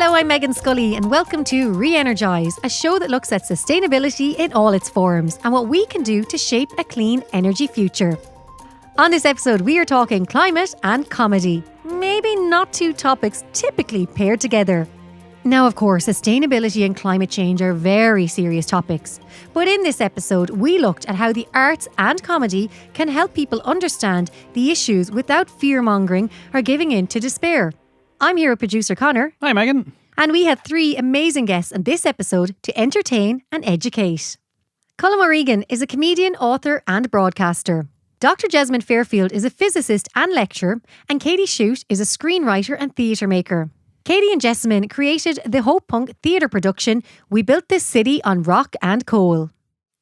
Hello, I'm Meghann Scully and welcome to Re-Energize, a show that looks at sustainability in all its forms and what we can do to shape a clean energy future. On this episode, we are talking climate and comedy. Maybe not two topics typically paired together. Now, of course, sustainability and climate change are very serious topics. But in this episode, we looked at how the arts and comedy can help people understand the issues without fear-mongering or giving in to despair. I'm here with producer Connor. Hi, Meghann. And we have three amazing guests on this episode to entertain and educate. Colm O'Regan is a comedian, author and broadcaster. Dr. Jesmond Fairfield is a physicist and lecturer, and Katie Shute is a screenwriter and theatre maker. Katie and Jessamine created the Hope Punk theatre production We Built This City on Rock and Coal.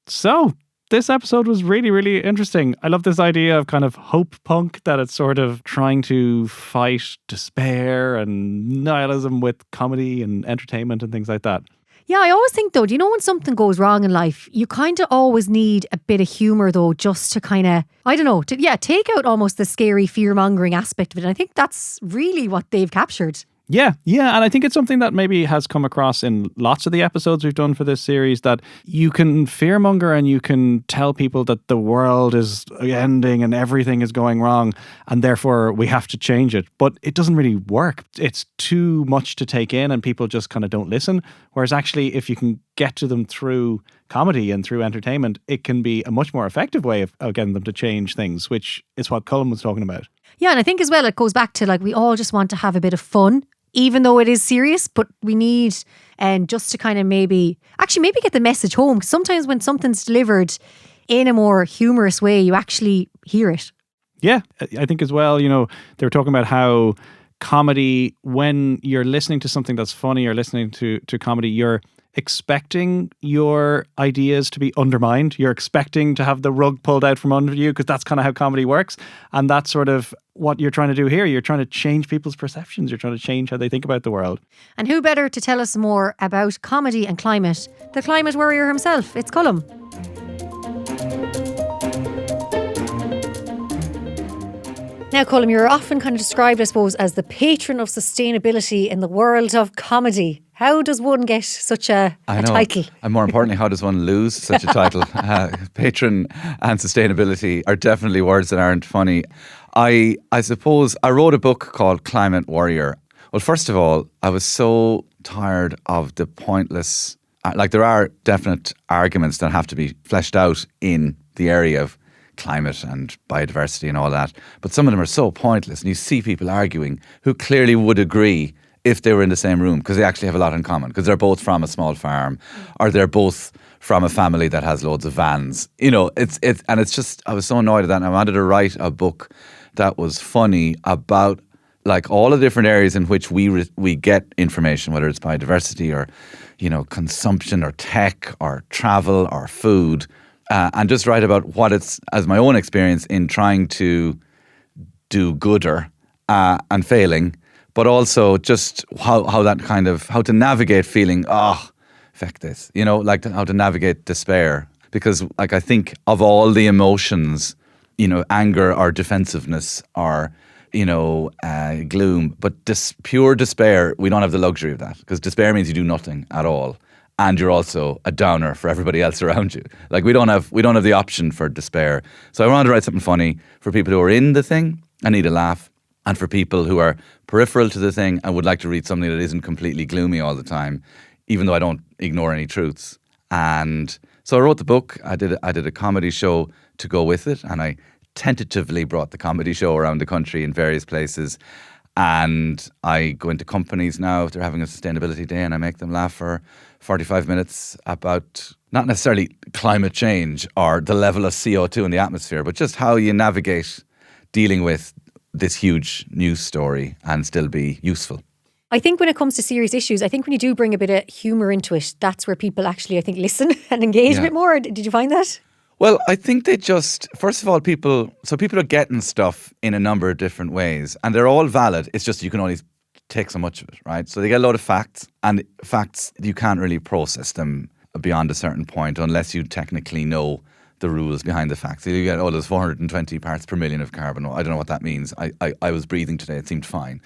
So, this episode was really, really interesting. I love this idea of kind of hope punk, that it's sort of trying to fight despair and nihilism with comedy and entertainment and things like that. Yeah, I always think though, do you know when something goes wrong in life, you kind of always need a bit of humour though, just to kind of, I don't know, take out almost the scary fear-mongering aspect of it. And I think that's really what they've captured. Yeah, and I think it's something that maybe has come across in lots of the episodes we've done for this series, that you can fearmonger and you can tell people that the world is ending and everything is going wrong and therefore we have to change it. But it doesn't really work. It's too much to take in and people just kind of don't listen. Whereas actually, if you can get to them through comedy and through entertainment, it can be a much more effective way of getting them to change things, which is what Colm was talking about. Yeah, and I think as well, it goes back to we all just want to have a bit of fun, even though it is serious, but we need just to kind of maybe get the message home. Because sometimes when something's delivered in a more humorous way, you actually hear it. Yeah, I think as well, they were talking about how comedy, when you're listening to something that's funny or listening to comedy, you're expecting your ideas to be undermined. You're expecting to have the rug pulled out from under you, because that's kind of how comedy works. And that's sort of what you're trying to do here. You're trying to change people's perceptions. You're trying to change how they think about the world. And who better to tell us more about comedy and climate? The climate worrier himself. It's Colm. Now, Colm, you're often kind of described, I suppose, as the patron of sustainability in the world of comedy. How does one get such a title? And more importantly, how does one lose such a title? Patron and sustainability are definitely words that aren't funny. I suppose I wrote a book called Climate Worrier. Well, first of all, I was so tired of the pointless, there are definite arguments that have to be fleshed out in the area of climate and biodiversity and all that. But some of them are so pointless, and you see people arguing who clearly would agree if they were in the same room, because they actually have a lot in common, because they're both from a small farm or they're both from a family that has loads of vans. It's just, I was so annoyed at that, and I wanted to write a book that was funny about all the different areas in which we get information, whether it's biodiversity or consumption or tech or travel or food, and just write about what it's, as my own experience in trying to do gooder and failing, but also just how to navigate feeling, fuck this, how to navigate despair. Because I think of all the emotions, anger or defensiveness or, gloom, but pure despair, we don't have the luxury of that, because despair means you do nothing at all. And you're also a downer for everybody else around you. We don't have the option for despair. So I wanted to write something funny for people who are in the thing and need a laugh, and for people who are peripheral to the thing and would like to read something that isn't completely gloomy all the time, even though I don't ignore any truths. And so I wrote the book. I did a comedy show to go with it, and I tentatively brought the comedy show around the country in various places. And I go into companies now if they're having a sustainability day, and I make them laugh for 45 minutes about not necessarily climate change or the level of CO2 in the atmosphere, but just how you navigate dealing with this huge news story and still be useful. I think when it comes to serious issues, I think when you do bring a bit of humour into it, that's where people actually, I think, listen and engage a bit more. Did you find that? Well, I think they just, first of all, people are getting stuff in a number of different ways, and they're all valid. It's just you can only take so much of it, right? So they get a load of facts, and facts, you can't really process them beyond a certain point unless you technically know the rules behind the facts. So you get, there's 420 parts per million of carbon. I don't know what that means. I was breathing today. It seemed fine,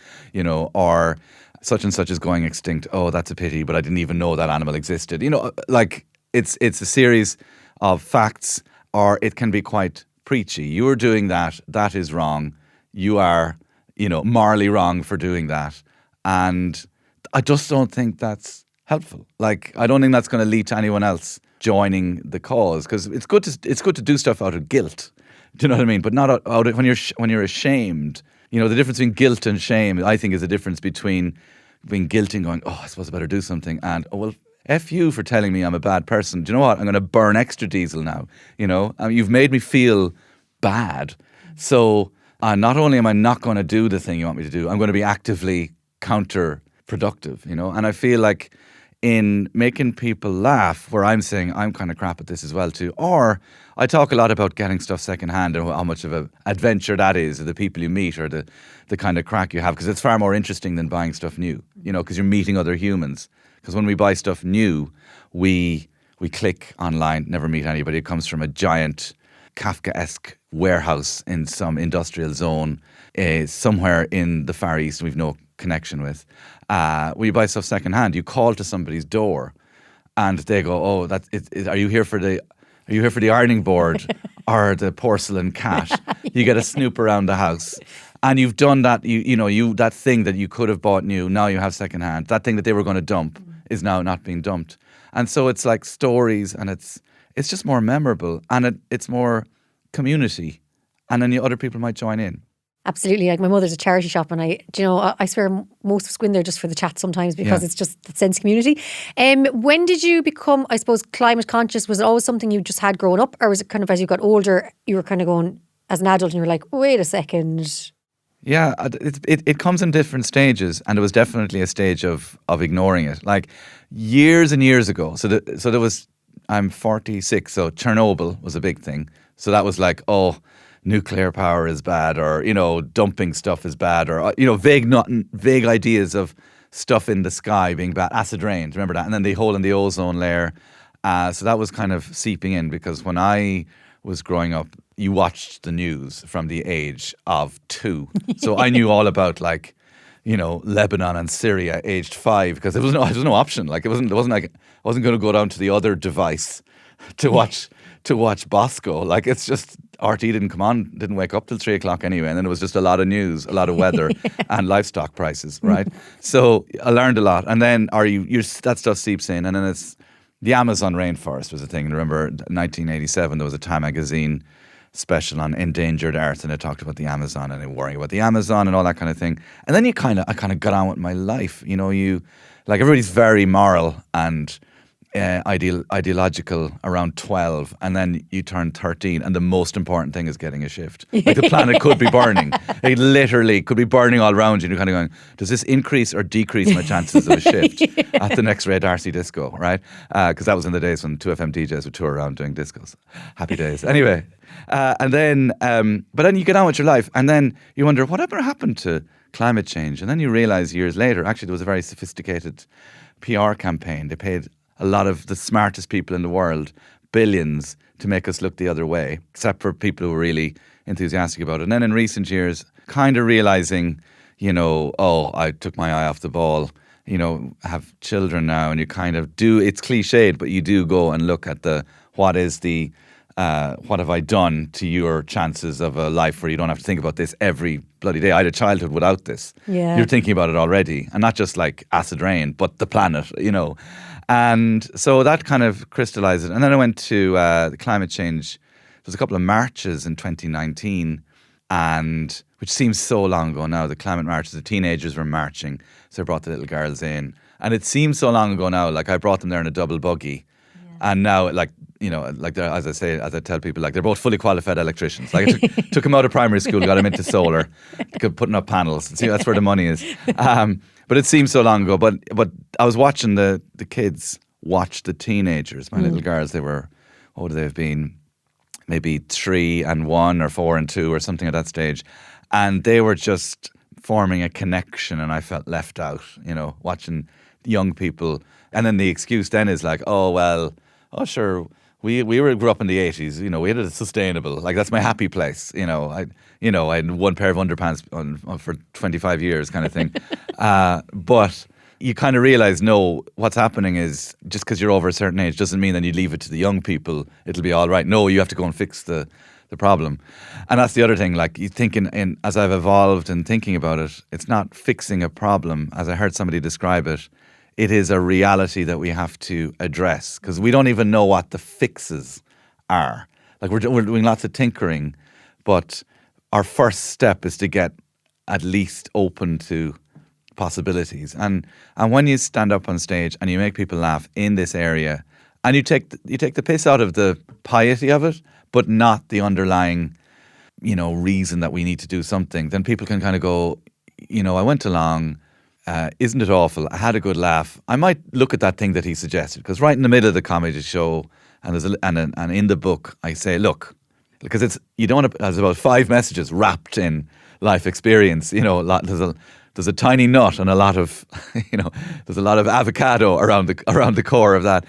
or such and such is going extinct. Oh, that's a pity, but I didn't even know that animal existed. You know, like it's a series of facts, or it can be quite preachy. You are doing that. That is wrong. You are, morally wrong for doing that. And I just don't think that's helpful. Like, I don't think that's going to lead to anyone else joining the cause, because it's good to do stuff out of guilt. Do you know what I mean? But not out of when you're ashamed. You know, the difference between guilt and shame, I think, is the difference between being guilty and going, oh, I suppose I better do something, and, oh, well, F you for telling me I'm a bad person. Do you know what? I'm going to burn extra diesel now. You've made me feel bad. So not only am I not going to do the thing you want me to do, I'm going to be actively counterproductive, And I feel like in making people laugh, where I'm saying I'm kind of crap at this as well too, or I talk a lot about getting stuff secondhand and how much of an adventure that is, or the people you meet, or the kind of crack you have, because it's far more interesting than buying stuff new, because you're meeting other humans. Because when we buy stuff new, we click online, never meet anybody. It comes from a giant Kafkaesque warehouse in some industrial zone somewhere in the Far East we've no connection with. When you buy stuff secondhand, you call to somebody's door, and they go, "Oh, are you here for the ironing board or the porcelain cat?" You get a snoop around the house. And you've done that, that thing that you could have bought new, now you have secondhand. That thing that they were going to dump is now not being dumped. And so it's like stories, and it's just more memorable, and it's more community. And then other people might join in. Absolutely. Like, my mother's a charity shop, and I swear most of us go in there just for the chat sometimes, because it's just that sense of community. When did you become, I suppose, climate conscious? Was it always something you just had growing up, or was it kind of as you got older, you were kind of going as an adult and you were like, wait a second? Yeah, it comes in different stages, and it was definitely a stage of ignoring it. Like, years and years ago, so there was, I'm 46, so Chernobyl was a big thing. So that was like, oh, nuclear power is bad, or, dumping stuff is bad, or, vague ideas of stuff in the sky being bad. Acid rain, remember that? And then the hole in the ozone layer. So that was kind of seeping in, because when I was growing up, you watched the news from the age of 2. So I knew all about, like, Lebanon and Syria aged 5, because there was no option. Like, it wasn't like I wasn't going to go down to the other device to watch Bosco. Like, it's just, RT didn't wake up till 3 o'clock anyway. And then it was just a lot of news, a lot of weather and livestock prices, right? So I learned a lot. And then that stuff seeps in. And then it's the Amazon rainforest was a thing. Remember, 1987, there was a Time magazine special on endangered earth, and it talked about the Amazon and worrying about the Amazon and all that kind of thing. And then I kind of got on with my life. Like, everybody's very moral and ideological around 12, and then you turn 13, and the most important thing is getting a shift. Like, the planet could be burning. It literally could be burning all around you, and you're kind of going, does this increase or decrease my chances of a shift at the next Ray Darcy disco, right? Because that was in the days when 2FM DJs would tour around doing discos. Happy days. Anyway, but then you get on with your life, and then you wonder, whatever happened to climate change? And then you realize years later, actually, there was a very sophisticated PR campaign. They paid a lot of the smartest people in the world billions to make us look the other way, except for people who were really enthusiastic about it. And then in recent years, kind of realizing, oh, I took my eye off the ball, have children now, and you kind of do, it's cliched, but you do go and look at what have I done to your chances of a life where you don't have to think about this every bloody day. I had a childhood without this. Yeah. You're thinking about it already, and not just like acid rain, but the planet, And so that kind of crystallized it. And then I went to the climate change. There was a couple of marches in 2019, and which seems so long ago now. The climate marches, the teenagers were marching, so I brought the little girls in, and it seems so long ago now. Like, I brought them there in a double buggy, and now, like, as I tell people, like, they're both fully qualified electricians. Like, I took them out of primary school, got them into solar, putting up panels. See, that's where the money is. But it seems so long ago. But I was watching the kids watch the teenagers, my little girls. They were, what would they have been? Maybe 3 and 1 or 4 and 2 or something at that stage. And they were just forming a connection, and I felt left out, watching young people. And then the excuse then is like, oh, well, oh, sure, We grew up in the 80s. We had a sustainable. Like, that's my happy place. I had one pair of underpants on for 25 years, kind of thing. But you kind of realize, no, what's happening is just because you're over a certain age doesn't mean that you leave it to the young people. It'll be all right. No, you have to go and fix the problem. And that's the other thing. Like, you think as I've evolved and thinking about it, it's not fixing a problem, as I heard somebody describe it. It is a reality that we have to address, because we don't even know what the fixes are. Like, we're doing lots of tinkering, but our first step is to get at least open to possibilities. And when you stand up on stage and you make people laugh in this area, and you take the piss out of the piety of it, but not the underlying, reason that we need to do something, then people can kind of go, I went along. Isn't it awful? I had a good laugh. I might look at that thing that he suggested, because right in the middle of the comedy show, and in the book, I say, look, because there's about 5 messages wrapped in life experience. There's a tiny nut and a lot of, there's a lot of avocado around the core of that.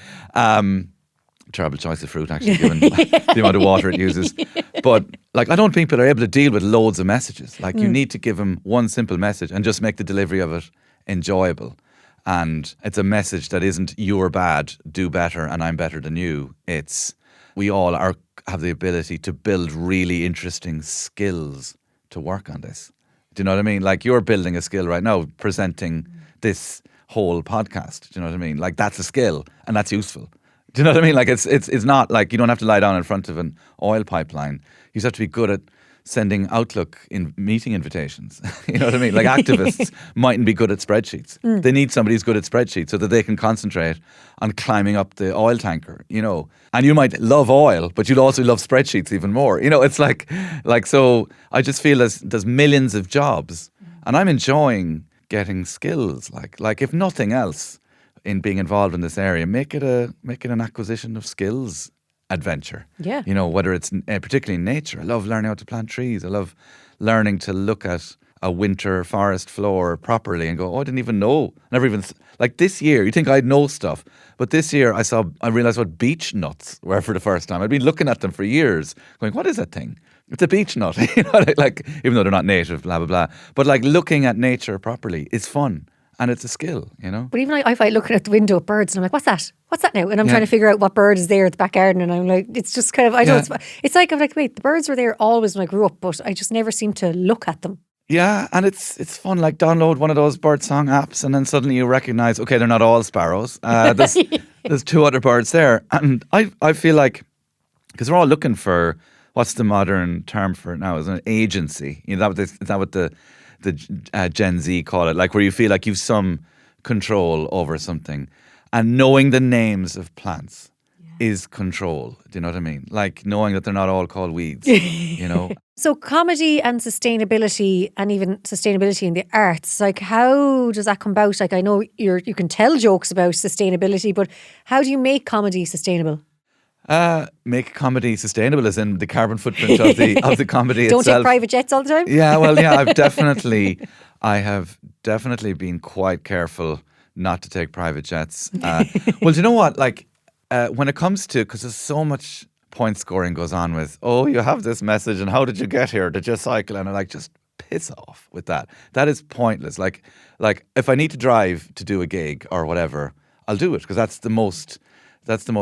Terrible choice of fruit, actually, given the amount of water it uses. But I don't think people are able to deal with loads of messages. You need to give them one simple message and just make the delivery of it enjoyable. And it's a message that isn't you're bad, do better, and I'm better than you. It's we all have the ability to build really interesting skills to work on this. Do you know what I mean? Like, you're building a skill right now, presenting this whole podcast. Do you know what I mean? Like, that's a skill, and that's useful. Do you know what I mean? Like, it's not like you don't have to lie down in front of an oil pipeline. You just have to be good at sending Outlook in meeting invitations. You know what I mean? Like, activists mightn't be good at spreadsheets. They need somebody who's good at spreadsheets so that they can concentrate on climbing up the oil tanker, And you might love oil, but you'll also love spreadsheets even more. It's like so I just feel there's millions of jobs, and I'm enjoying getting skills. Like if nothing else, in being involved in this area, make it an acquisition of skills adventure. Yeah. Whether it's particularly in nature. I love learning how to plant trees. I love learning to look at a winter forest floor properly and go, I didn't even know. Never even, like this year, you think I'd know stuff. But this year I realised what beech nuts were for the first time. I'd been looking at them for years, going, what is that thing? It's a beech nut. Even though they're not native, blah, blah, blah. But looking at nature properly is fun. And it's a skill, But even I find looking at the window at birds and I'm like, what's that? What's that now? And I'm trying to figure out what bird is there at the back garden. And I'm like, it's just kind of, I know it's like, I'm like, wait, the birds were there always when I grew up, but I just never seem to look at them. Yeah, and it's fun. Like, download one of those birdsong apps and then suddenly you recognise, okay, they're not all sparrows. There's 2 other birds there. And I feel like, because we're all looking for, what's the modern term for it now? Is an agency. Is that what the Gen Z call it, like, where you feel like you've some control over something, and knowing the names of plants is control. Do you know what I mean? Like, knowing that they're not all called weeds. So comedy and sustainability, and even sustainability in the arts, like, how does that come about? Like, I know you can tell jokes about sustainability, but how do you make comedy sustainable? Make comedy sustainable, as in the carbon footprint of the comedy Don't itself. take private jets all the time? Yeah, well, yeah, I have definitely been quite careful not to take private jets. Well, do you know what? Like, when it comes to, because there's so much point scoring goes on with, you have this message and how did you get here? Did you cycle? And I'm like, just piss off with that. That is pointless. Like if I need to drive to do a gig or whatever, I'll do it, because that's the most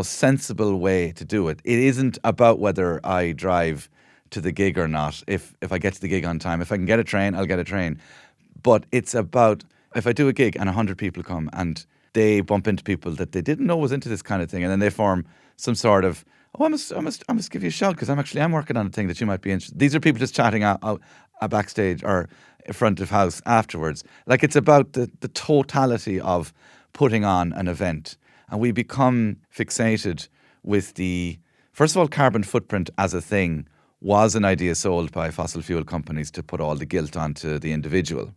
sensible way to do it. It isn't about whether I drive to the gig or not. If I get to the gig on time, if I can get a train, I'll get a train. But it's about, if I do a gig and 100 people come and they bump into people that they didn't know was into this kind of thing, and then they form some sort of, I must give you a shout because I'm working on a thing that you might be interested. These are people just chatting out backstage or in front of house afterwards. Like, it's about the totality of putting on an event. And we become fixated with first of all, carbon footprint as a thing was an idea sold by fossil fuel companies to put all the guilt onto the individual.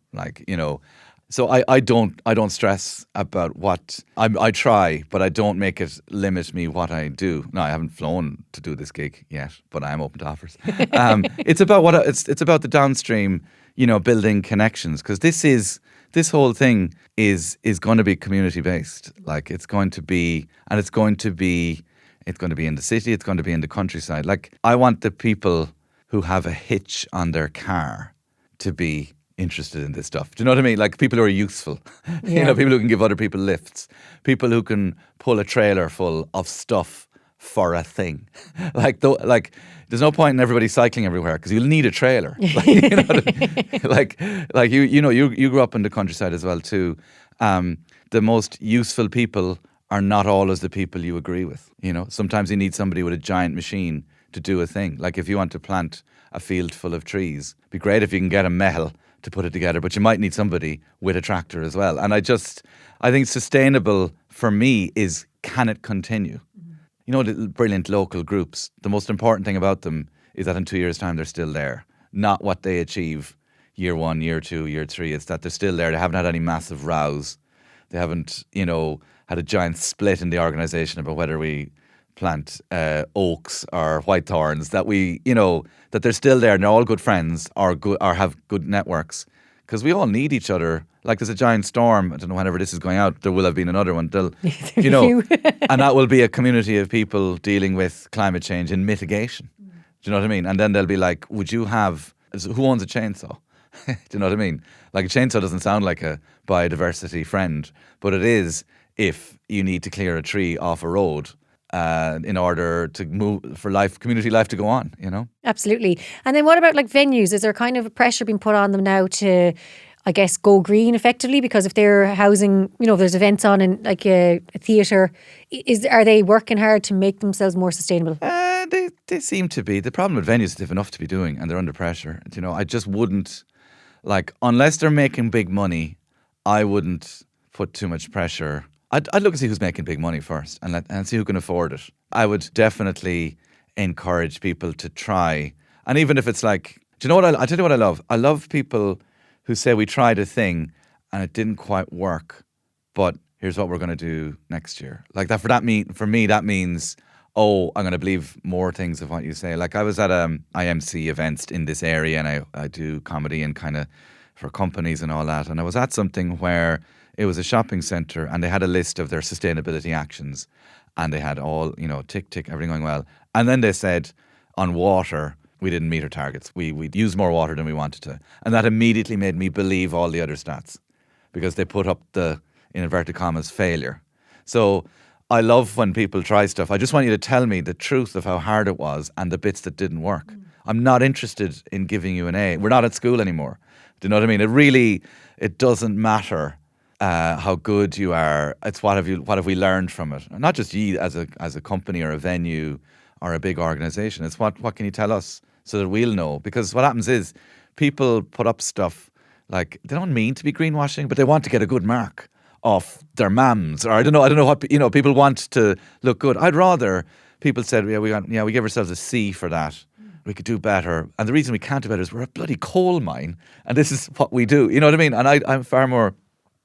So I don't stress about what, I try, but I don't make it limit me what I do. No, I haven't flown to do this gig yet, but I am open to offers. It's about it's about the downstream, building connections, because this whole thing is going to be community based. Like, it's going to be It's going to be in the city. It's going to be in the countryside. Like, I want the people who have a hitch on their car to be interested in this stuff. Do you know what I mean? Like, people who are useful. Yeah. People who can give other people lifts. People who can pull a trailer full of stuff for a thing. Like, there's no point in everybody cycling everywhere because you'll need a trailer. Like, you know what I mean? You grew up in the countryside as well too. The most useful people are not always the people you agree with. Sometimes you need somebody with a giant machine to do a thing. Like, if you want to plant a field full of trees, it'd be great if you can get a Meghann to put it together, but you might need somebody with a tractor as well. And I think sustainable for me is, can it continue? The brilliant local groups, the most important thing about them is that in 2 years' time they're still there. Not what they achieve year 1, year 2, year 3. It's that they're still there. They haven't had any massive rows. They haven't, had a giant split in the organisation about whether we plant oaks or whitethorns. That they're still there and they're all good friends or have good networks. Because we all need each other. Like, there's a giant storm. I don't know, whenever this is going out, there will have been another one. And that will be a community of people dealing with climate change and mitigation. Do you know what I mean? And then they'll be like, who owns a chainsaw? Do you know what I mean? Like, a chainsaw doesn't sound like a biodiversity friend, but it is if you need to clear a tree off a road in order to move for community life to go on, Absolutely. And then what about like venues? Is there kind of a pressure being put on them now to, I guess, go green effectively? Because if they're housing, if there's events on in like a theatre, are they working hard to make themselves more sustainable? They seem to be. The problem with venues is they have enough to be doing and they're under pressure. I just wouldn't, unless they're making big money, I wouldn't put too much pressure. I'd look and see who's making big money first and see who can afford it. I would definitely encourage people to try. And even if it's like, do you know what I tell you what I love? I love people who say, we tried a thing and it didn't quite work, but here's what we're going to do next year. Like, that for me, that means, I'm going to believe more things of what you say. Like, I was at IMC events in this area and I do comedy and kind of for companies and all that. And I was at something where it was a shopping centre and they had a list of their sustainability actions and they had all, tick, tick, everything going well. And then they said on water, we didn't meet our targets. We used more water than we wanted to. And that immediately made me believe all the other stats because they put up the, in inverted commas, failure. So I love when people try stuff. I just want you to tell me the truth of how hard it was and the bits that didn't work. I'm not interested in giving you an A. We're not at school anymore. Do you know what I mean? It doesn't matter how good you are. It's what have we learned from it? Not just you as a company or a venue or a big organisation. It's what can you tell us so that we'll know? Because what happens is people put up stuff like they don't mean to be greenwashing, but they want to get a good mark off their mams, or I don't know what people want to look good. I'd rather people said, we give ourselves a C for that. We could do better. And the reason we can't do better is we're a bloody coal mine and this is what we do. You know what I mean? And I far more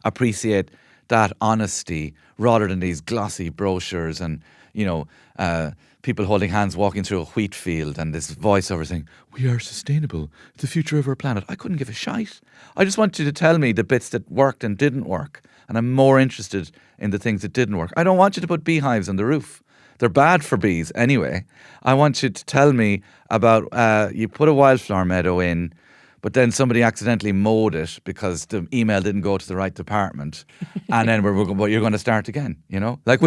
appreciate that honesty rather than these glossy brochures and, people holding hands walking through a wheat field and this voiceover saying, we are sustainable, the future of our planet. I couldn't give a shite. I just want you to tell me the bits that worked and didn't work. And I'm more interested in the things that didn't work. I don't want you to put beehives on the roof. They're bad for bees anyway. I want you to tell me about you put a wildflower meadow in, but then somebody accidentally mowed it because the email didn't go to the right department. And then you're going to start again, Like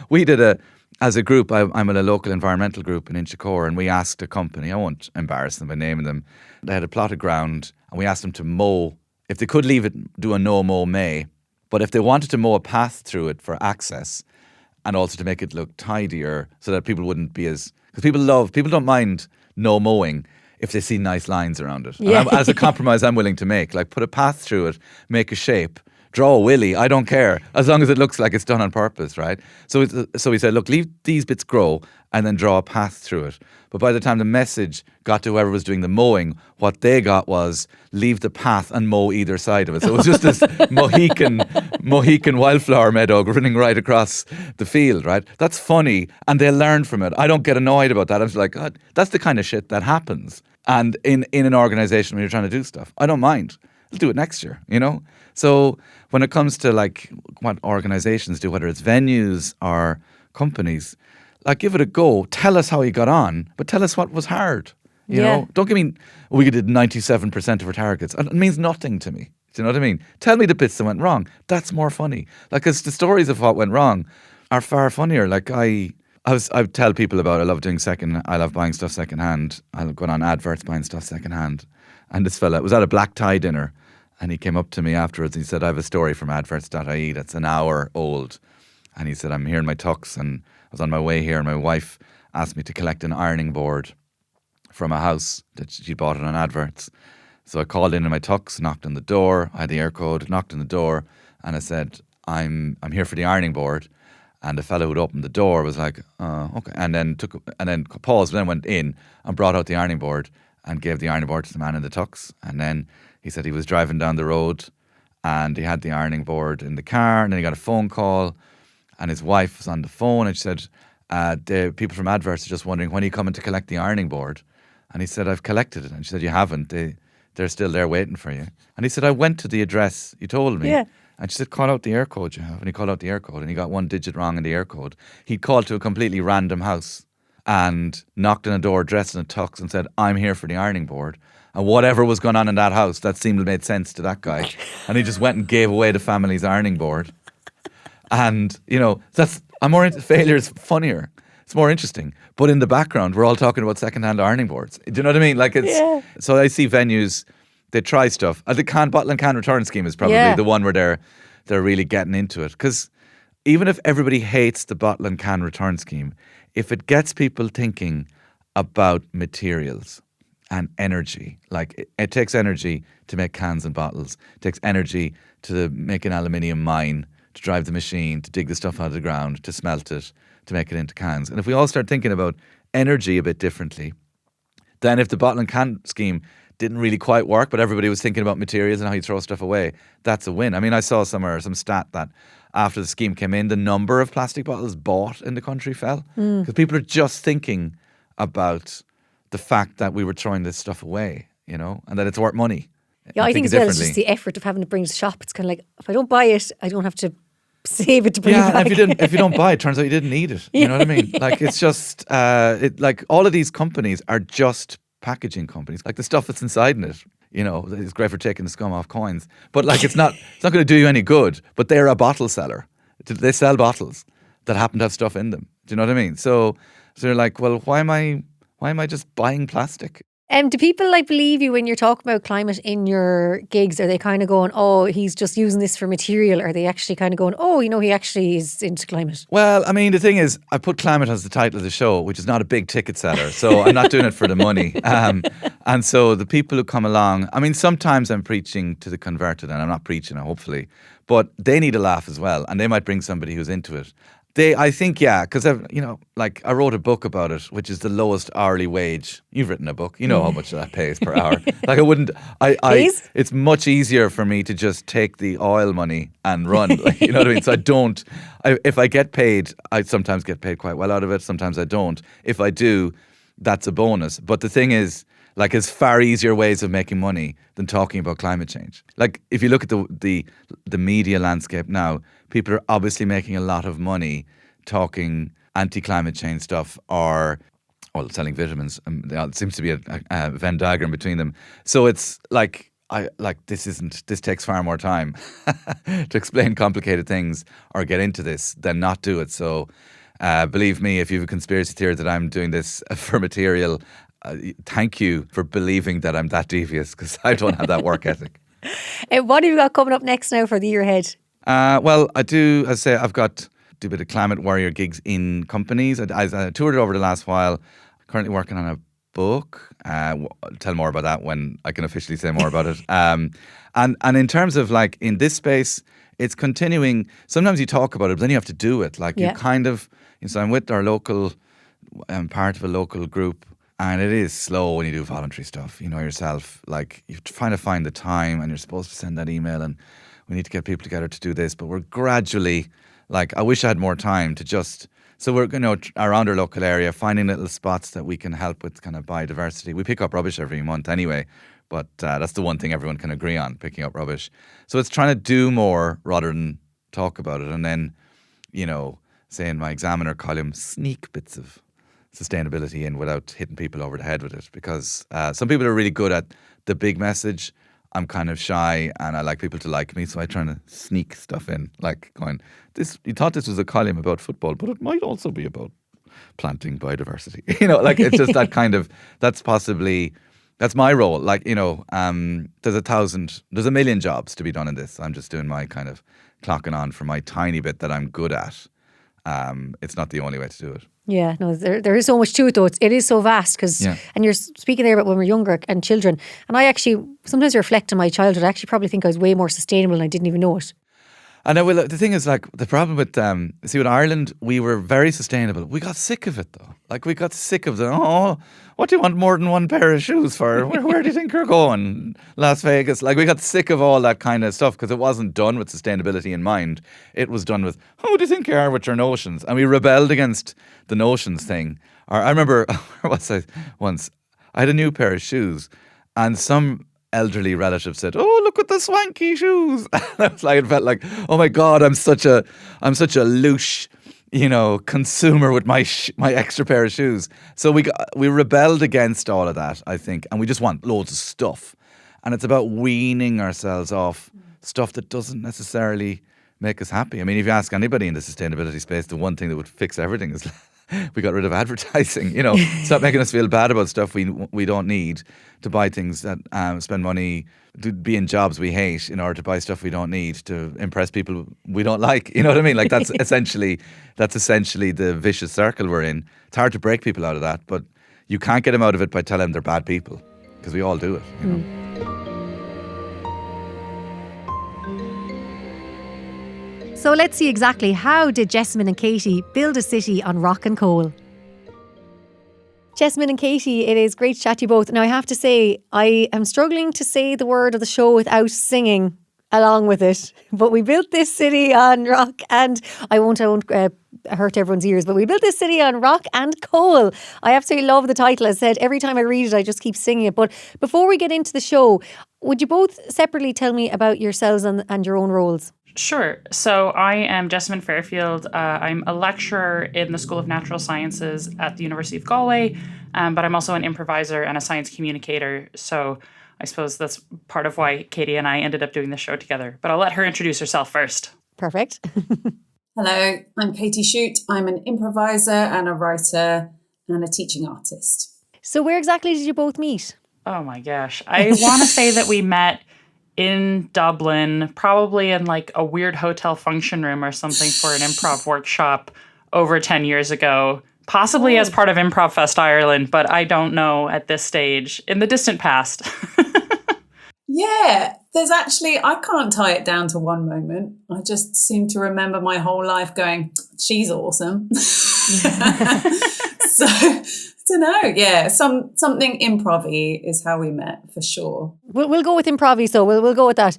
we did as a group, I'm in a local environmental group in Inchicore, and we asked a company, I won't embarrass them by naming them, they had a plot of ground and we asked them to mow, if they could leave it, do a no-mow May, but if they wanted to mow a path through it for access and also to make it look tidier so that people wouldn't be because people don't mind no mowing if they see nice lines around it. Yeah. And as a compromise I'm willing to make, like put a path through it, make a shape, draw a willy, I don't care, as long as it looks like it's done on purpose, right? So we said, look, leave these bits grow and then draw a path through it. But by the time the message got to whoever was doing the mowing, what they got was leave the path and mow either side of it. So it was just this Mohican wildflower meadow running right across the field, right? That's funny, and they learned from it. I don't get annoyed about that. I'm just like, God, that's the kind of shit that happens. And in an organisation when you're trying to do stuff, I don't mind. I'll do it next year, So when it comes to like what organisations do, whether it's venues or companies, like, give it a go. Tell us how you got on, but tell us what was hard. You know, don't give me, we did 97% of our targets. It means nothing to me. Do you know what I mean? Tell me the bits that went wrong. That's more funny. Like, because the stories of what went wrong are far funnier. Like, I tell people about, I love buying stuff secondhand. I love going on adverts buying stuff secondhand. And this fella was at a black tie dinner, and he came up to me afterwards and he said, I have a story from adverts.ie that's an hour old. And he said, I'm here in my tux and I was on my way here and my wife asked me to collect an ironing board from a house that she bought it on adverts. So I called in my tux, knocked on the door. I had the air code, knocked on the door, and I said, I'm here for the ironing board. And the fellow who'd opened the door was like, okay. And then paused, then went in and brought out the ironing board and gave the ironing board to the man in the tux. And then he said he was driving down the road and he had the ironing board in the car, and then he got a phone call and his wife was on the phone and she said, the people from adverts are just wondering when are you coming to collect the ironing board? And he said, I've collected it. And she said, you haven't. They're still there waiting for you. And he said, I went to the address you told me. Yeah. And she said, call out the air code you have. And he called out the air code and he got one digit wrong in the air code. He'd called to a completely random house and knocked on a door dressed in a tux and said, I'm here for the ironing board. And whatever was going on in that house, that seemed to make sense to that guy. And he just went and gave away the family's ironing board. And, you know, failure is funnier. It's more interesting. But in the background, we're all talking about secondhand ironing boards. Do you know what I mean? Like So I see venues, they try stuff. The bottle and can return scheme is probably the one where they're really getting into it. Because even if everybody hates the bottle and can return scheme, if it gets people thinking about materials and energy, like it takes energy to make cans and bottles. It takes energy to make an aluminium mine, to drive the machine, to dig the stuff out of the ground, to smelt it, to make it into cans. And if we all start thinking about energy a bit differently, then if the bottle and can scheme didn't really quite work, but everybody was thinking about materials and how you throw stuff away, that's a win. I mean, I saw some stat that after the scheme came in, the number of plastic bottles bought in the country fell. Because people are just thinking about the fact that we were throwing this stuff away, you know, and that it's worth money. Yeah, I think as well, it's just the effort of having to bring it to shop. It's kind of like, if I don't buy it, I don't have to save it to bring it back. If you don't buy it, turns out you didn't need it. You know what I mean? Like, it's just, like all of these companies are just packaging companies. Like the stuff that's inside in it, you know, it's great for taking the scum off coins. But like, it's not going to do you any good. But they're a bottle seller. They sell bottles that happen to have stuff in them. Do you know what I mean? So they're like, well, why am I just buying plastic? Do people like believe you when you're talking about climate in your gigs? Are they kind of going, oh, he's just using this for material? Or are they actually kind of going, oh, you know, he actually is into climate? Well, I mean, the thing is, I put climate as the title of the show, which is not a big ticket seller. So I'm not doing it for the money. And so the people who come along, I mean, sometimes I'm preaching to the converted, and I'm not preaching, hopefully, but they need a laugh as well. And they might bring somebody who's into it. I think, yeah, because, you know, like I wrote a book about it, which is the lowest hourly wage. You've written a book. You know how much that pays per hour. Like it's much easier for me to just take the oil money and run. Like, you know what I mean? So if I get paid, I sometimes get paid quite well out of it. Sometimes I don't. If I do, that's a bonus. But the thing is, like, there's far easier ways of making money than talking about climate change. Like, if you look at the media landscape now, people are obviously making a lot of money talking anti-climate change stuff or selling vitamins. It seems to be a Venn diagram between them. So it's like, this takes far more time to explain complicated things or get into this than not do it. So believe me, if you have a conspiracy theory that I'm doing this for material, thank you for believing that I'm that devious, because I don't have that work ethic. What have you got coming up next now for the year ahead? Well, I do, as I say, I've got do a bit of climate warrior gigs in companies. I toured it over the last while. Currently working on a book. I'll tell more about that when I can officially say more about it. And in terms of like in this space, it's continuing. Sometimes you talk about it, but then you have to do it. Like you kind of, so I'm with our local, I'm part of a local group. And it is slow when you do voluntary stuff, you know yourself. Like, you're trying to find the time and you're supposed to send that email and we need to get people together to do this. But we're gradually, like, I wish I had more time to just... So we're, you know, around our local area, finding little spots that we can help with kind of biodiversity. We pick up rubbish every month anyway, but that's the one thing everyone can agree on, picking up rubbish. So it's trying to do more rather than talk about it. And then, you know, say in my Examiner column, sneak bits of sustainability in without hitting people over the head with it. Because some people are really good at the big message. I'm kind of shy and I like people to like me, so I try to sneak stuff in, like going, you thought this was a column about football, but it might also be about planting biodiversity. Like it's just that kind of, that's my role. Like, there's a million jobs to be done in this. I'm just doing my kind of clocking on for my tiny bit that I'm good at. It's not the only way to do it. Yeah, no, there is so much to it though. It is so vast and you're speaking there about when we're younger and children. And I actually sometimes reflect on my childhood. I actually probably think I was way more sustainable and I didn't even know it. And the thing is, like, the problem with, with Ireland, we were very sustainable. We got sick of it, though. Like, we got sick of what do you want more than one pair of shoes for? Where do you think you're going? Las Vegas. Like, we got sick of all that kind of stuff because it wasn't done with sustainability in mind. It was done with, who do you think you are with your notions? And we rebelled against the notions thing. Or I remember, once, I had a new pair of shoes and some elderly relative said, "Oh, look at the swanky shoes." And I was like, it felt like, oh my God, I'm such a louche, consumer with my extra pair of shoes. So we rebelled against all of that, I think, and we just want loads of stuff. And it's about weaning ourselves off stuff that doesn't necessarily make us happy. I mean, if you ask anybody in the sustainability space, the one thing that would fix everything is we got rid of advertising. Stop making us feel bad about stuff we don't need, to buy things that spend money, to be in jobs we hate in order to buy stuff we don't need, to impress people we don't like. You know what I mean? Like that's essentially the vicious circle we're in. It's hard to break people out of that, but you can't get them out of it by telling them they're bad people, because we all do it. So let's see exactly how did Jessamine and Katie build a city on rock and coal. Jessamine and Katie, it is great to chat to you both. Now I have to say, I am struggling to say the word of the show without singing along with it. But we built this city on rock and I won't hurt everyone's ears, but we built this city on rock and coal. I absolutely love the title. As I said, every time I read it, I just keep singing it. But before we get into the show, would you both separately tell me about yourselves and your own roles? Sure. So I am Jessamine Fairfield. I'm a lecturer in the School of Natural Sciences at the University of Galway, but I'm also an improviser and a science communicator. So I suppose that's part of why Katie and I ended up doing the show together. But I'll let her introduce herself first. Perfect. Hello, I'm Katie Shute. I'm an improviser and a writer and a teaching artist. So where exactly did you both meet? Oh my gosh. I want to say that we met in Dublin, probably in like a weird hotel function room or something for an improv workshop over 10 years ago, possibly as part of Improv Fest Ireland, but I don't know at this stage, in the distant past. Yeah, I can't tie it down to one moment. I just seem to remember my whole life going, she's awesome. So, I don't know. Yeah, something improv-y is how we met for sure. We'll go with improv-y, so we'll go with that.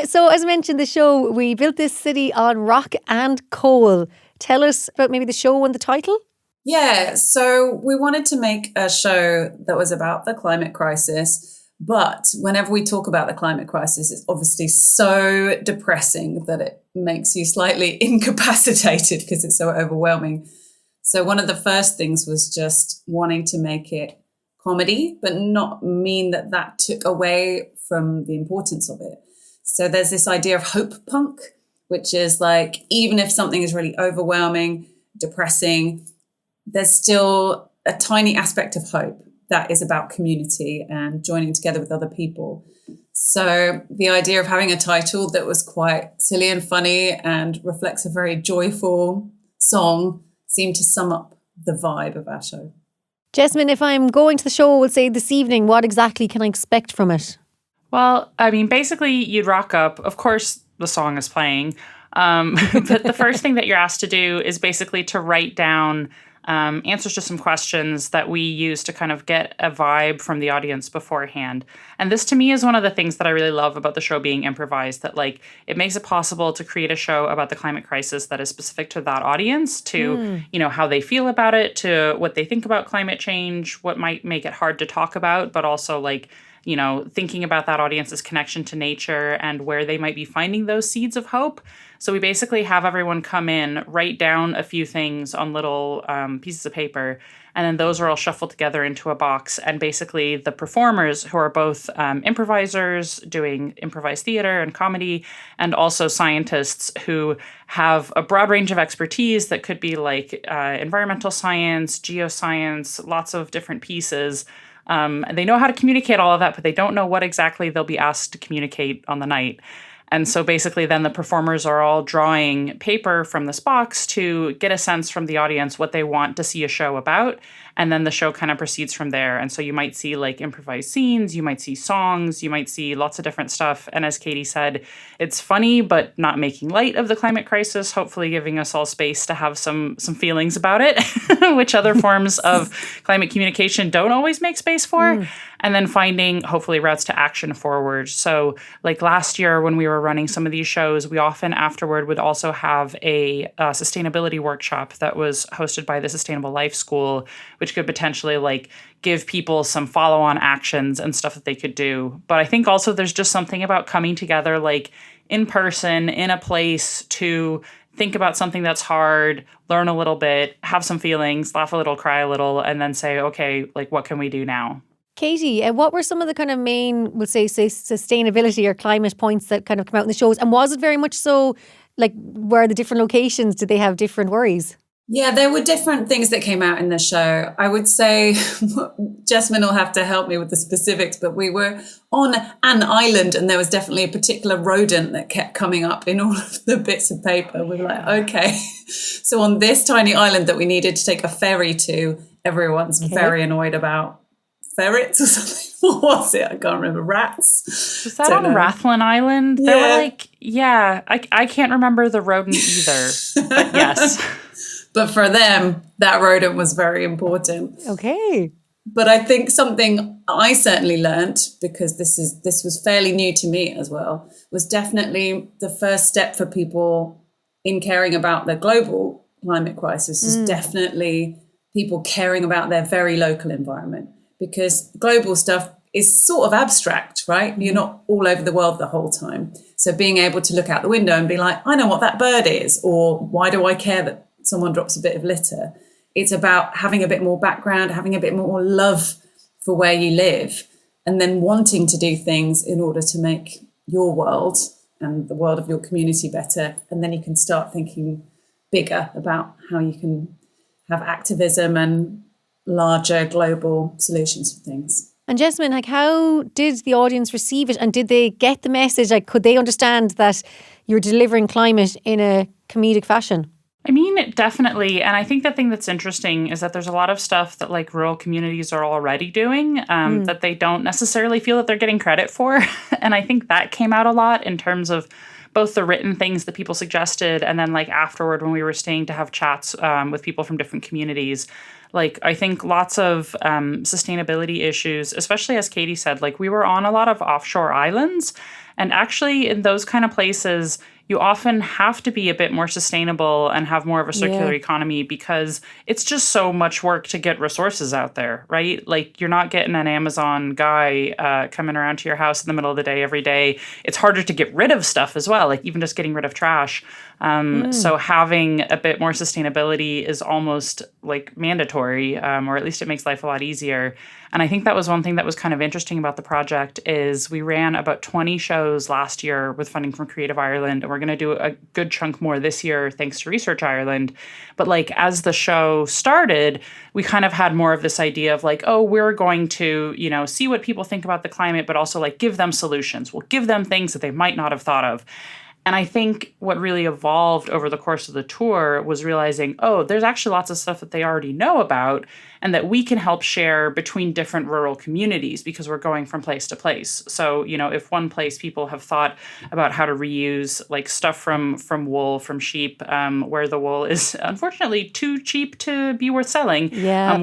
So as I mentioned, the show, we built this city on rock and coal. Tell us about maybe the show and the title. Yeah, so we wanted to make a show that was about the climate crisis, but whenever we talk about the climate crisis, it's obviously so depressing that it makes you slightly incapacitated because it's so overwhelming. So one of the first things was just wanting to make it comedy, but not mean that took away from the importance of it. So there's this idea of hope punk, which is like, even if something is really overwhelming, depressing, there's still a tiny aspect of hope that is about community and joining together with other people. So the idea of having a title that was quite silly and funny and reflects a very joyful song seemed to sum up the vibe of our show. Jessamine, if I'm going to the show, we'll say this evening, what exactly can I expect from it? Well, I mean, basically you'd rock up. Of course, the song is playing. But the first thing that you're asked to do is basically to write down answers to some questions that we use to kind of get a vibe from the audience beforehand. And this to me is one of the things that I really love about the show being improvised, that like it makes it possible to create a show about the climate crisis that is specific to that audience, to, how they feel about it, to what they think about climate change, what might make it hard to talk about, but also like thinking about that audience's connection to nature and where they might be finding those seeds of hope. So we basically have everyone come in, write down a few things on little pieces of paper, and then those are all shuffled together into a box. And basically the performers, who are both improvisers doing improvised theater and comedy, and also scientists who have a broad range of expertise that could be like environmental science, geoscience, lots of different pieces. They know how to communicate all of that, but they don't know what exactly they'll be asked to communicate on the night. And so basically then the performers are all drawing paper from this box to get a sense from the audience what they want to see a show about. And then the show kind of proceeds from there. And so you might see like improvised scenes, you might see songs, you might see lots of different stuff. And as Katie said, it's funny, but not making light of the climate crisis, hopefully giving us all space to have some feelings about it, which other forms of climate communication don't always make space for. And then finding, hopefully, routes to action forward. So like last year when we were running some of these shows, we often afterward would also have a sustainability workshop that was hosted by the Sustainable Life School, which could potentially like give people some follow-on actions and stuff that they could do. But I think also there's just something about coming together like in person, in a place to think about something that's hard, learn a little bit, have some feelings, laugh a little, cry a little, and then say, okay, like what can we do now? Katie, what were some of the kind of main, we'll say sustainability or climate points that kind of come out in the shows? And was it very much so, like, where the different locations, did they have different worries? Yeah, there were different things that came out in the show. I would say, Jasmine will have to help me with the specifics, but we were on an island and there was definitely a particular rodent that kept coming up in all of the bits of paper. We were like, okay. So on this tiny island that we needed to take a ferry to, everyone's very annoyed about ferrets or something. What was it? I can't remember. Rats. Was that on Rathlin Island? They were like, I can't remember the rodent either. But yes. But for them, that rodent was very important. Okay. But I think something I certainly learned, because this was fairly new to me as well, was definitely the first step for people in caring about the global climate crisis is definitely people caring about their very local environment. Because global stuff is sort of abstract, right? You're not all over the world the whole time. So being able to look out the window and be like, I know what that bird is, or why do I care that someone drops a bit of litter? It's about having a bit more background, having a bit more love for where you live, and then wanting to do things in order to make your world and the world of your community better. And then you can start thinking bigger about how you can have activism and larger global solutions for things. And Jessamine, like, how did the audience receive it? And did they get the message? Like, could they understand that you're delivering climate in a comedic fashion? I mean, definitely. And I think the thing that's interesting is that there's a lot of stuff that like rural communities are already doing that they don't necessarily feel that they're getting credit for. And I think that came out a lot in terms of both the written things that people suggested and then like afterward when we were staying to have chats with people from different communities. Like, I think lots of sustainability issues, especially as Katie said, like we were on a lot of offshore islands. And actually in those kind of places, you often have to be a bit more sustainable and have more of a circular economy because it's just so much work to get resources out there, right? Like you're not getting an Amazon guy coming around to your house in the middle of the day every day. It's harder to get rid of stuff as well, like even just getting rid of trash. So having a bit more sustainability is almost like mandatory, or at least it makes life a lot easier. And I think that was one thing that was kind of interesting about the project is we ran about 20 shows last year with funding from Creative Ireland, and we're going to do a good chunk more this year thanks to Research Ireland. But like as the show started, we kind of had more of this idea of like, oh, we're going to, you know, see what people think about the climate, but also like give them solutions. We'll give them things that they might not have thought of. And I think what really evolved over the course of the tour was realizing, oh, there's actually lots of stuff that they already know about and that we can help share between different rural communities because we're going from place to place. So, you know, if one place people have thought about how to reuse like stuff from wool, from sheep, where the wool is unfortunately too cheap to be worth selling,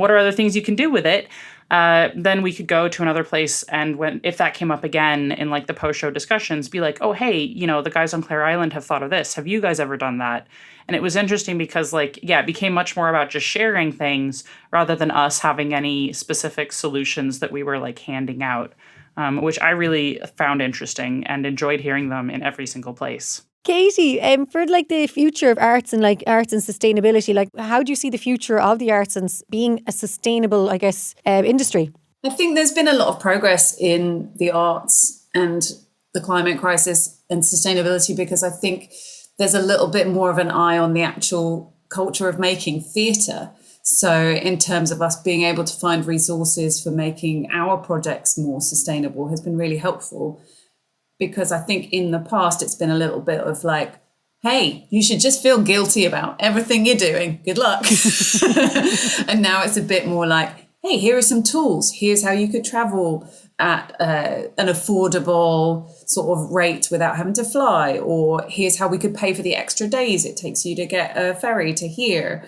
what are other things you can do with it? Then we could go to another place and if that came up again in like the post-show discussions, be like, oh, hey, you know, the guys on Clare Island have thought of this. Have you guys ever done that? And it was interesting because like, it became much more about just sharing things rather than us having any specific solutions that we were like handing out. which I really found interesting and enjoyed hearing them in every single place. Katie, for like the future of arts and like arts and sustainability, like how do you see the future of the arts and being a sustainable, I guess, industry? I think there's been a lot of progress in the arts and the climate crisis and sustainability, because I think there's a little bit more of an eye on the actual culture of making theatre. So in terms of us being able to find resources for making our projects more sustainable has been really helpful. Because I think in the past, it's been a little bit of like, hey, you should just feel guilty about everything you're doing. Good luck. And now it's a bit more like, hey, here are some tools. Here's how you could travel at an affordable sort of rate without having to fly. Or here's how we could pay for the extra days it takes you to get a ferry to here.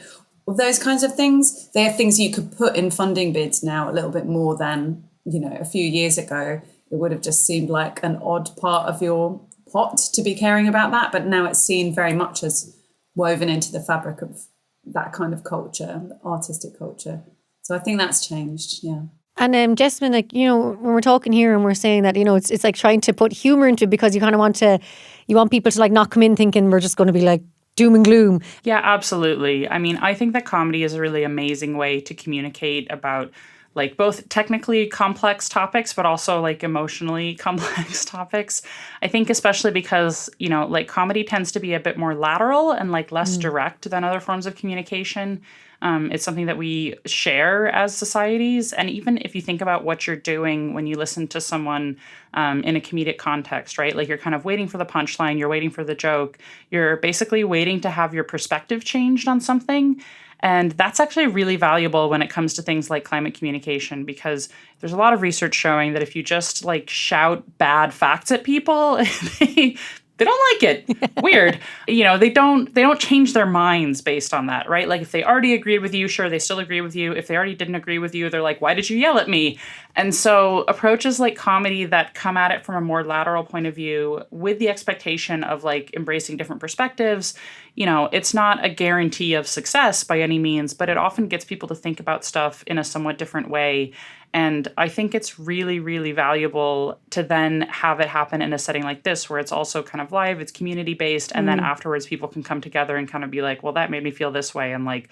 Well, those kinds of things, they're things you could put in funding bids now a little bit more than, a few years ago. It would have just seemed like an odd part of your pot to be caring about that. But now it's seen very much as woven into the fabric of that kind of culture, artistic culture. So I think that's changed, yeah. And Jessamine, like, when we're talking here and we're saying that, it's like trying to put humour into it, because you kind of you want people to like not come in thinking we're just going to be like doom and gloom. Yeah, absolutely. I mean, I think that comedy is a really amazing way to communicate about like both technically complex topics, but also like emotionally complex topics. I think especially because, like comedy tends to be a bit more lateral and like less direct than other forms of communication. It's something that we share as societies. And even if you think about what you're doing when you listen to someone in a comedic context, right? Like you're kind of waiting for the punchline, you're waiting for the joke, you're basically waiting to have your perspective changed on something. And that's actually really valuable when it comes to things like climate communication, because there's a lot of research showing that if you just like shout bad facts at people, they don't like it. Weird. They don't change their minds based on that, right? Like if they already agreed with you, sure, they still agree with you. If they already didn't agree with you, they're like, why did you yell at me? And so approaches like comedy that come at it from a more lateral point of view with the expectation of like embracing different perspectives, it's not a guarantee of success by any means, but it often gets people to think about stuff in a somewhat different way. And I think it's really, really valuable to then have it happen in a setting like this, where it's also kind of live, it's community-based, and then afterwards people can come together and kind of be like, well, that made me feel this way, and like,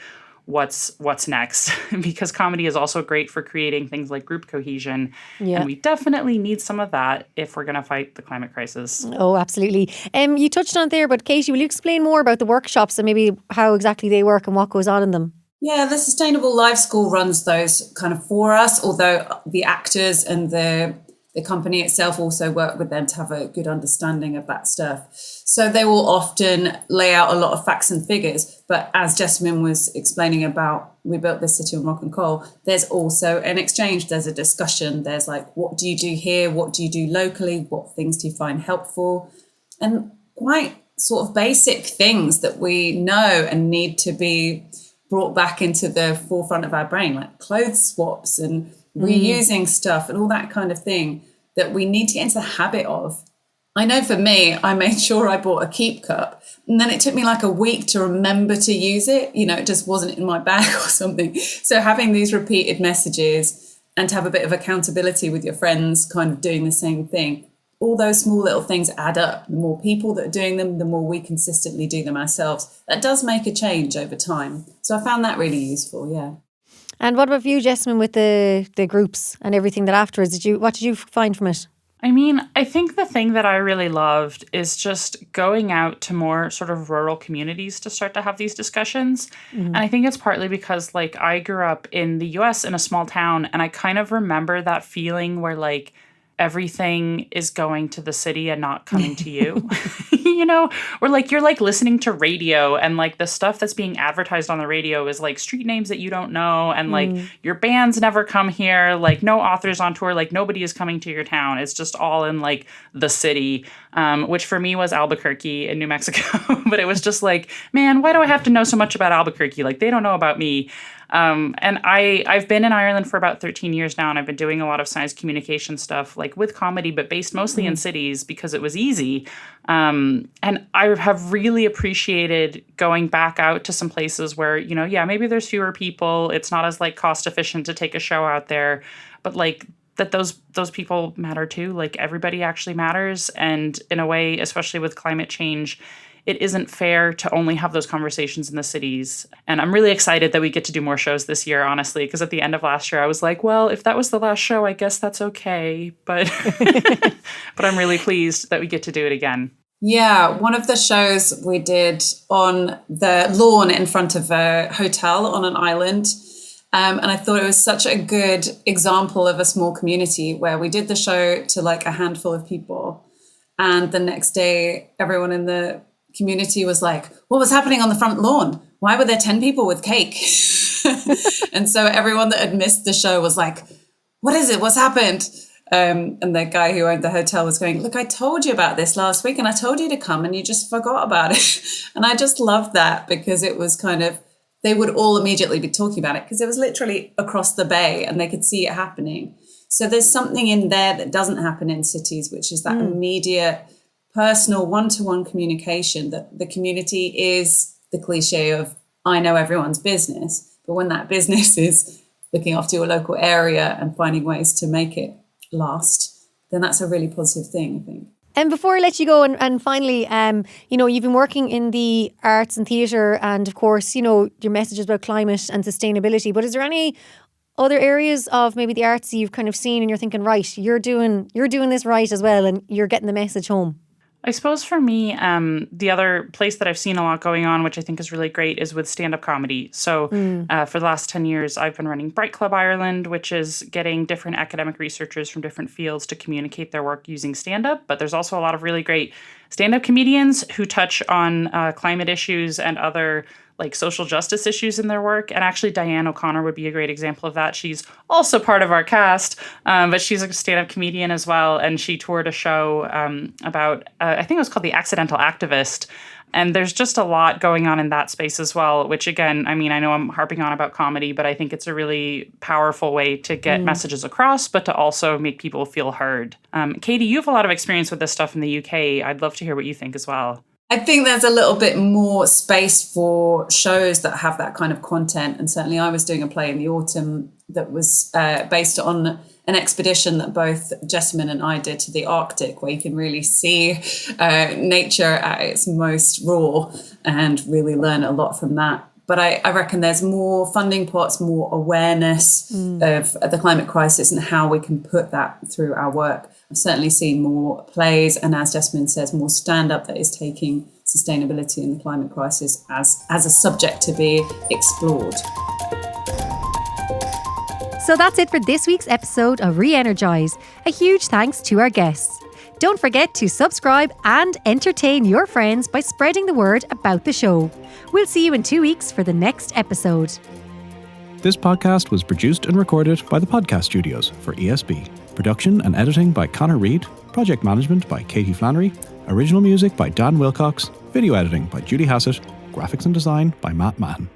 what's next? Because comedy is also great for creating things like group cohesion. Yeah. And we definitely need some of that if we're going to fight the climate crisis. Oh, absolutely. You touched on it there, but Katie, will you explain more about the workshops and maybe how exactly they work and what goes on in them? Yeah, the Sustainable Live School runs those kind of for us, although the actors and the company itself also work with them to have a good understanding of that stuff. So they will often lay out a lot of facts and figures. But as Jessamine was explaining about, we built this city on rock and coal, there's also an exchange, there's a discussion, there's like, what do you do here? What do you do locally? What things do you find helpful? And quite sort of basic things that we know and need to be brought back into the forefront of our brain, like clothes swaps and reusing stuff and all that kind of thing that we need to get into the habit of. I know for me, I made sure I bought a keep cup, and then it took me like a week to remember to use it. It just wasn't in my bag or something. So having these repeated messages and to have a bit of accountability with your friends kind of doing the same thing, all those small little things add up. The more people that are doing them, the more we consistently do them ourselves. That does make a change over time. So I found that really useful, yeah. And what about you, Jessamine, with the groups and everything that afterwards? What did you find from it? I mean, I think the thing that I really loved is just going out to more sort of rural communities to start to have these discussions. And I think it's partly because like I grew up in the US in a small town, and I kind of remember that feeling where like everything is going to the city and not coming to you, or like you're like listening to radio and like the stuff that's being advertised on the radio is like street names that you don't know. And like your bands never come here, like no authors on tour, like nobody is coming to your town. It's just all in like the city, which for me was Albuquerque in New Mexico. But it was just like, man, why do I have to know so much about Albuquerque? Like they don't know about me. And I've been in Ireland for about 13 years now, and I've been doing a lot of science communication stuff, like with comedy, but based mostly in cities because it was easy. And I have really appreciated going back out to some places where, maybe there's fewer people. It's not as like cost efficient to take a show out there, but like that those people matter too. Like, everybody actually matters. And in a way, especially with climate change, it isn't fair to only have those conversations in the cities. And I'm really excited that we get to do more shows this year, honestly, because at the end of last year, I was like, well, if that was the last show, I guess that's okay. But but I'm really pleased that we get to do it again. Yeah, one of the shows we did on the lawn in front of a hotel on an island. And I thought it was such a good example of a small community where we did the show to like a handful of people. And the next day, everyone in the community was like, what was happening on the front lawn? Why were there 10 people with cake? And so everyone that had missed the show was like, what is it? What's happened? And the guy who owned the hotel was going, look, I told you about this last week and I told you to come and you just forgot about it. And I just loved that because it was kind of, they would all immediately be talking about it because it was literally across the bay and they could see it happening. So there's something in there that doesn't happen in cities, which is that immediate, personal, one-to-one communication. That the community is the cliche of, I know everyone's business. But when that business is looking after your local area and finding ways to make it last, then that's a really positive thing, I think. And before I let you go, and finally, you've been working in the arts and theatre, and of course, your messages about climate and sustainability. But is there any other areas of maybe the arts you've kind of seen and you're thinking, right, you're doing this right as well, and you're getting the message home? I suppose for me, the other place that I've seen a lot going on, which I think is really great, is with stand-up comedy. So for the last 10 years, I've been running Bright Club Ireland, which is getting different academic researchers from different fields to communicate their work using stand-up. But there's also a lot of really great stand-up comedians who touch on climate issues and other like social justice issues in their work. And actually, Diane O'Connor would be a great example of that. She's also part of our cast, but she's a stand-up comedian as well. And she toured a show about, I think it was called The Accidental Activist. And there's just a lot going on in that space as well, which again, I mean, I know I'm harping on about comedy, but I think it's a really powerful way to get messages across, but to also make people feel heard. Katie, you have a lot of experience with this stuff in the UK. I'd love to hear what you think as well. I think there's a little bit more space for shows that have that kind of content. And certainly I was doing a play in the autumn that was based on an expedition that both Jessamine and I did to the Arctic, where you can really see nature at its most raw and really learn a lot from that. But I reckon there's more funding pots, more awareness of the climate crisis and how we can put that through our work. I've certainly seen more plays and, as Jessamine says, more stand-up that is taking sustainability and the climate crisis as a subject to be explored. So that's it for this week's episode of Re-Energize. A huge thanks to our guests. Don't forget to subscribe and entertain your friends by spreading the word about the show. We'll see you in 2 weeks for the next episode. This podcast was produced and recorded by the Podcast Studios for ESB. Production and editing by Connor Reid. Project management by Katie Flannery. Original music by Dan Wilcox. Video editing by Judy Hassett. Graphics and design by Matt Mahon.